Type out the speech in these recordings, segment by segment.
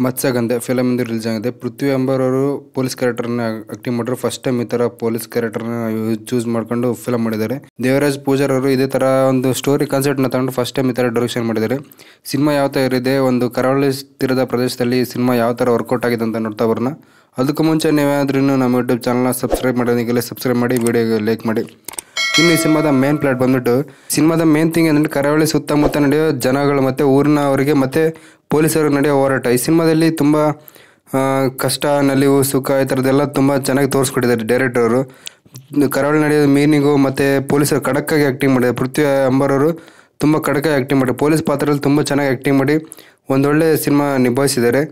ಮತ್ಸ್ಯಗಂಧೆ film ಇಂದು release ಆಗಿದೆ. ಪೃಥ್ವಿ ಎಂಬರವರು police ಕ್ಯಾರೆಕ್ಟರ್ನ acting ಮಾಡಿದ್ರು. First time ಈ ತರ ಪೊಲೀಸ್ ಕ್ಯಾರೆಕ್ಟರ್ನ ಚೂಸ್ ಮಾಡ್ಕೊಂಡು ಫಿಲಮ್ ಮಾಡಿದ್ದಾರೆ. ದೇವರಾಜ್ ಪೂಜಾರ್ ಅವರು ಇದೇ ತರ ಒಂದು ಸ್ಟೋರಿ ಕಾನ್ಸೆಪ್ಟ್ ನ ತಗೊಂಡು ಫಸ್ಟ್ ಟೈಮ್ ಈ ತರ ಡೈರೆಕ್ಷನ್ ಮಾಡಿದ್ದಾರೆ. ಸಿನಿಮಾ ಯಾವ ತರ ಇದೆ, ಒಂದು ಕರಾವಳಿ ತೀರದ ಪ್ರದೇಶದಲ್ಲಿ ಸಿನಿಮಾ ಯಾವ ತರ ವರ್ಕೌಟ್ ಆಗಿದೆ ಅಂತ ನೋಡ್ತಾ ಬರೋಣ. ಅದಕ್ಕೂ ಮುಂಚೆ ನೀವೇನಾದ್ರೂ ನಮ್ಮ ಯೂಟ್ಯೂಬ್ ಚಾನಲ್ನ ಸಬ್ಸ್ಕ್ರೈಬ್ ಮಾಡೋದಿಗೆಲ್ಲ ಸಬ್ಸ್ಕ್ರೈಬ್ ಮಾಡಿ, ವಿಡಿಯೋಗೆ ಲೈಕ್ ಮಾಡಿ. ಇನ್ನು ಈ ಸಿನಿಮಾದ ಮೇನ್ ಪ್ಲಾಟ್ ಬಂದ್ಬಿಟ್ಟು, ಸಿನಿಮಾದ ಮೇನ್ ಥಿಂಗ್ ಏನಂದ್ರೆ ಕರಾವಳಿ ಸುತ್ತಮುತ್ತ ನಡೆಯೋ ಜನಗಳು ಮತ್ತು ಊರಿನವರಿಗೆ ಮತ್ತು ಪೊಲೀಸರು ನಡೆಯೋ ಹೋರಾಟ. ಈ ಸಿನಿಮಾದಲ್ಲಿ ತುಂಬ ಕಷ್ಟ, ನಲಿವು, ಸುಖ ಈ ಥರದ್ದೆಲ್ಲ ತುಂಬ ಚೆನ್ನಾಗಿ ತೋರಿಸ್ಕೊಟ್ಟಿದ್ದಾರೆ ಡೈರೆಕ್ಟರ್ ಅವರು. ಕರಾವಳಿ ನಡೆಯೋ ಮೀನಿಂಗು ಮತ್ತು ಪೊಲೀಸರು ಖಡಕ್ಕಾಗಿ ಆ್ಯಕ್ಟಿಂಗ್ ಮಾಡಿದ್ದಾರೆ. ಪೃಥ್ವಿ ಎಂಬರವರು ತುಂಬ ಖಡಕ್ಕಾಗಿ ಆ್ಯಕ್ಟಿಂಗ್ ಮಾಡಿ ಪೊಲೀಸ್ ಪಾತ್ರದಲ್ಲಿ ತುಂಬ ಚೆನ್ನಾಗಿ ಆ್ಯಕ್ಟಿಂಗ್ ಮಾಡಿ ಒಂದೊಳ್ಳೆ ಸಿನಿಮಾ ನಿಭಾಯಿಸಿದ್ದಾರೆ.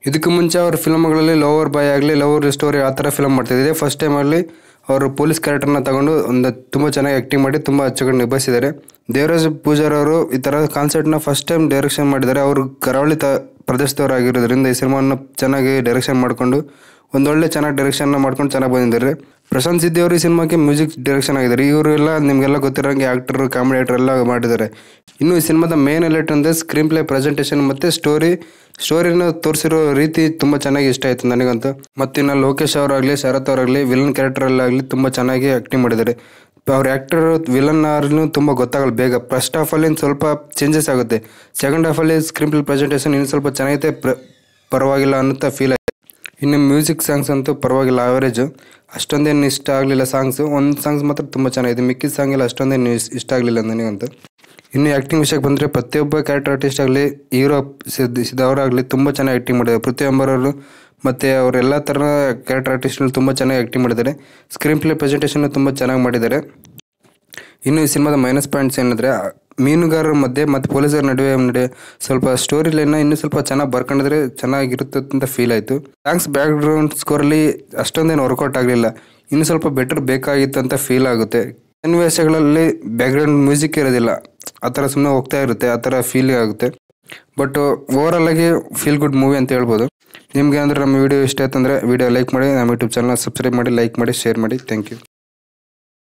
ಇದಕ್ಕೂ ಮುಂಚೆ ಅವ್ರ ಫಿಲ್ಮ್ಗಳಲ್ಲಿ ಲವರ್ ಬಾಯ್ ಆಗಲಿ, ಲವರ್ ಸ್ಟೋರಿ ಆ ಥರ ಫಿಲ್ಮ್ ಮಾಡ್ತಿದ್ದೆ. ಫಸ್ಟ್ ಟೈಮಲ್ಲಿ ಅವರು ಪೊಲೀಸ್ ಕ್ಯಾರೆಕ್ಟರ್ನ ತಗೊಂಡು ಒಂದು ತುಂಬ ಚೆನ್ನಾಗಿ ಆ್ಯಕ್ಟಿಂಗ್ ಮಾಡಿ ತುಂಬ ಅಚ್ಚುಕಟ್ಟು ನಿಭಾಯಿಸಿದ್ದಾರೆ. ದೇವರಾಜ್ ಪೂಜಾರ್ ಅವರು ಈ ಥರ ಕಾನ್ಸೆಪ್ಟ್ನ ಫಸ್ಟ್ ಟೈಮ್ ಡೈರೆಕ್ಷನ್ ಮಾಡಿದ್ದಾರೆ. ಅವರು ಕರಾವಳಿ ಪ್ರದೇಶದವರಾಗಿರೋದ್ರಿಂದ ಈ ಸಿನಿಮಾನ ಚೆನ್ನಾಗಿ ಡೈರೆಕ್ಷನ್ ಮಾಡಿಕೊಂಡು ಒಂದೊಳ್ಳೆ ಚೆನ್ನಾಗಿ ಡೈರೆಕ್ಷನ್ನ ಮಾಡ್ಕೊಂಡು ಚೆನ್ನಾಗಿ ಬಂದಿದ್ದಾರೆ. ಪ್ರಶಾಂತ್ ಸಿದ್ದಿ ಅವರು ಈ ಸಿನಿಮಾಕ್ಕೆ ಮ್ಯೂಸಿಕ್ ಡೈರೆಕ್ಷನ್ ಆಗಿದ್ದಾರೆ. ಇವರು ಎಲ್ಲ ನಿಮಗೆಲ್ಲ ಗೊತ್ತಿರೋಂಗೆ ಆ್ಯಕ್ಟರ್, ಕಾಮಿಡಿ ಆ್ಯಕ್ಟರ್ ಎಲ್ಲ ಮಾಡಿದ್ದಾರೆ. ಇನ್ನು ಈ ಸಿನಿಮಾದ ಮೇನ್ ಹೈಲೈಟ್ ಅಂದರೆ ಸ್ಕ್ರೀನ್ ಪ್ಲೇ, ಪ್ರೆಸೆಂಟೇಷನ್ ಮತ್ತು ಸ್ಟೋರಿನ ತೋರಿಸಿರೋ ರೀತಿ ತುಂಬ ಚೆನ್ನಾಗಿ ಇಷ್ಟ ಆಯಿತು ನನಗಂತೂ. ಮತ್ತು ಇನ್ನು ಲೋಕೇಶ್ ಅವರಾಗಲಿ, ಶರತ್ ಅವರಾಗಲಿ ವಿಲನ್ ಕ್ಯಾರೆಕ್ಟರಲ್ಲಾಗಲಿ ತುಂಬ ಚೆನ್ನಾಗಿ ಆ್ಯಕ್ಟಿಂಗ್ ಮಾಡಿದ್ದಾರೆ. ಅವ್ರ ಆ್ಯಕ್ಟರ್ ವಿಲನ್ ಅವ್ರನ್ನೂ ತುಂಬ ಗೊತ್ತಾಗಲ್ಲ ಬೇಗ. ಫಸ್ಟ್ ಹಾಫಲ್ಲಿ ಸ್ವಲ್ಪ ಚೇಂಜಸ್ ಆಗುತ್ತೆ, ಸೆಕೆಂಡ್ ಹಾಫಲ್ಲಿ ಸ್ಕ್ರೀನ್ ಪ್ಲೇ ಪ್ರೆಸೆಂಟೇಷನ್ ಇನ್ನು ಸ್ವಲ್ಪ ಚೆನ್ನಾಗೈತೆ, ಪರವಾಗಿಲ್ಲ ಅನ್ನುತ್ತಾ ಫೀಲ್ ಆಯಿತು. ಇನ್ನು ಮ್ಯೂಸಿಕ್ ಸಾಂಗ್ಸ್ ಅಂತೂ ಪರವಾಗಿಲ್ಲ, ಆವರೇಜು, ಅಷ್ಟೊಂದೇನು ಇಷ್ಟ ಆಗಲಿಲ್ಲ ಸಾಂಗ್ಸು. ಒಂದು ಸಾಂಗ್ಸ್ ಮಾತ್ರ ತುಂಬ ಚೆನ್ನಾಗಿದೆ, ಮಿಕ್ಕಿದ ಸಾಂಗ್ ಎಲ್ಲ ಅಷ್ಟೊಂದೇನು ಇಷ್ಟ ಆಗಲಿಲ್ಲ ನನಗಂತೂ. ಇನ್ನು ಆ್ಯಕ್ಟಿಂಗ್ ವಿಷಯಕ್ಕೆ ಬಂದರೆ ಪ್ರತಿಯೊಬ್ಬ ಕ್ಯಾರೆಕ್ಟರ್ ಆರ್ಟಿಸ್ಟ್ ಆಗಲಿ, ಹೀರೋ ಸಿದ್ದವರಾಗಲಿ ತುಂಬ ಚೆನ್ನಾಗಿ ಆ್ಯಕ್ಟಿಂಗ್ ಮಾಡಿದ್ದಾರೆ. ಪೃಥ್ವಿ ಎಂಬರವರು ಮತ್ತು ಅವರೆಲ್ಲ ಥರ ಕ್ಯಾರೆಕ್ಟರ್ ಆರ್ಟಿಸ್ಟ್ಗಳು ತುಂಬ ಚೆನ್ನಾಗಿ ಆ್ಯಕ್ಟಿಂಗ್ ಮಾಡಿದ್ದಾರೆ. ಸ್ಕ್ರೀನ್ ಪ್ಲೇ ಪ್ರೆಸೆಂಟೇಷನ್ ತುಂಬ ಚೆನ್ನಾಗಿ ಮಾಡಿದ್ದಾರೆ. ಇನ್ನು ಈ ಸಿನಿಮಾದ ಮೈನಸ್ ಪಾಯಿಂಟ್ಸ್ ಏನಂದರೆ, ಮೀನುಗಾರರ ಮಧ್ಯೆ ಮತ್ತು ಪೊಲೀಸರ ನಡುವೆ ಸ್ವಲ್ಪ ಸ್ಟೋರಿ ಲೈನ್ನ ಇನ್ನೂ ಸ್ವಲ್ಪ ಚೆನ್ನಾಗಿ ಬರ್ಕೊಂಡಿದ್ರೆ ಚೆನ್ನಾಗಿರುತ್ತೆ ಅಂತ ಫೀಲ್ ಆಯಿತು. ಸಾಂಗ್ಸ್ ಬ್ಯಾಕ್ಗ್ರೌಂಡ್ ಸ್ಕೋರಲ್ಲಿ ಅಷ್ಟೊಂದೇನು ವರ್ಕೌಟ್ ಆಗಲಿಲ್ಲ, ಇನ್ನೂ ಸ್ವಲ್ಪ ಬೆಟರ್ ಬೇಕಾಗಿತ್ತು ಅಂತ ಫೀಲ್ ಆಗುತ್ತೆ. ಸನ್ನಿವೇಶಗಳಲ್ಲಿ ಬ್ಯಾಕ್ಗ್ರೌಂಡ್ ಮ್ಯೂಸಿಕ್ ಇರೋದಿಲ್ಲ, ಆ ಥರ ಸುಮ್ಮನೆ ಹೋಗ್ತಾ ಇರುತ್ತೆ, ಆ ಥರ ಫೀಲ್ ಆಗುತ್ತೆ. ಬಟ್ ಓವರಾಲ್ ಆಗಿ ಫೀಲ್ ಗುಡ್ ಮೂವಿ ಅಂತ ಹೇಳ್ಬೋದು. ನಿಮಗೆ ಅಂದರೆ ನಮ್ಮ ವಿಡಿಯೋ ಇಷ್ಟ ಆಯ್ತಂದರೆ ವಿಡಿಯೋ ಲೈಕ್ ಮಾಡಿ, ನಮ್ಮ ಯೂಟ್ಯೂಬ್ ಚಾನಲ್ನ ಸಬ್ಸ್ಕ್ರೈಬ್ ಮಾಡಿ, ಲೈಕ್ ಮಾಡಿ, ಶೇರ್ ಮಾಡಿ. Thank you.